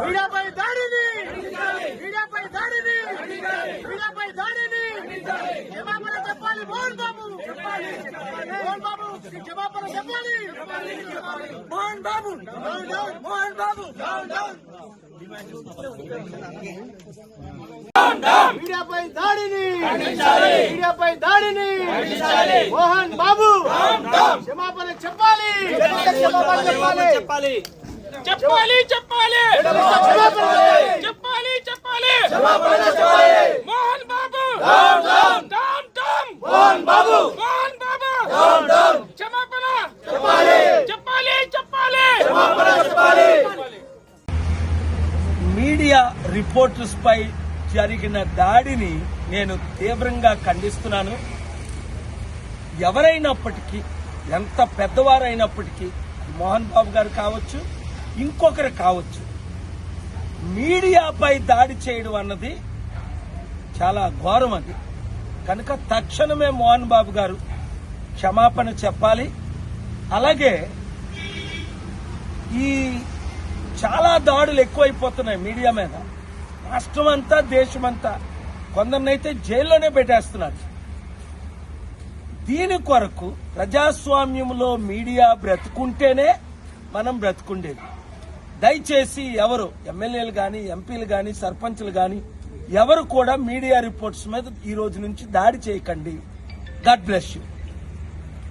మీడియాపై దాడిని మీడియాపై దాడిని మీడియాపై దాడిని క్షమాపణ చెప్పాలి మోహన్ బాబు మోహన్ బాబు క్షమాపణ చెప్పాలి మోహన్ బాబు మోహన్ బాబు మీడియాపై దాడిని మీడియాపై దాడిని మోహన్ బాబు క్షమాపణ చెప్పాలి చెప్పాలి చెప్పాలి చెప్పాలి చెప్పాలి మోహన్ బాబు మోహన్ బాబు క్షమాపణ చెప్పాలి మీడియా రిపోర్టర్స్ పై జరిగిన దాడిని నేను తీవ్రంగా ఖండిస్తున్నాను. ఎవరైనప్పటికీ, ఎంత పెద్దవారైనప్పటికీ, మోహన్ బాబు గారు కావచ్చు, ఇంకొకరు కావచ్చు, మీడియాపై దాడి చేయడం అన్నది చాలా ఘోరం. అది కనుక తక్షణమే మోహన్ బాబు గారు క్షమాపణ చెప్పాలి. అలాగే ఈ చాలా దాడులు ఎక్కువైపోతున్నాయి మీడియా మీద. రాష్ట్రం అంతా, దేశమంతా, కొందరినైతే జైల్లోనే పెట్టేస్తున్నారు. దీని కొరకు ప్రజాస్వామ్యంలో మీడియా బ్రతుకుంటేనే మనం బ్రతుకుండేది. దయచేసి ఎవరు ఎమ్మెల్యేలు గాని, ఎంపీలు గాని, సర్పంచ్లు గాని ఎవరు కూడా మీడియా రిపోర్ట్స్ మీద ఈ రోజు నుంచి దాడి చేయకండి. God bless you.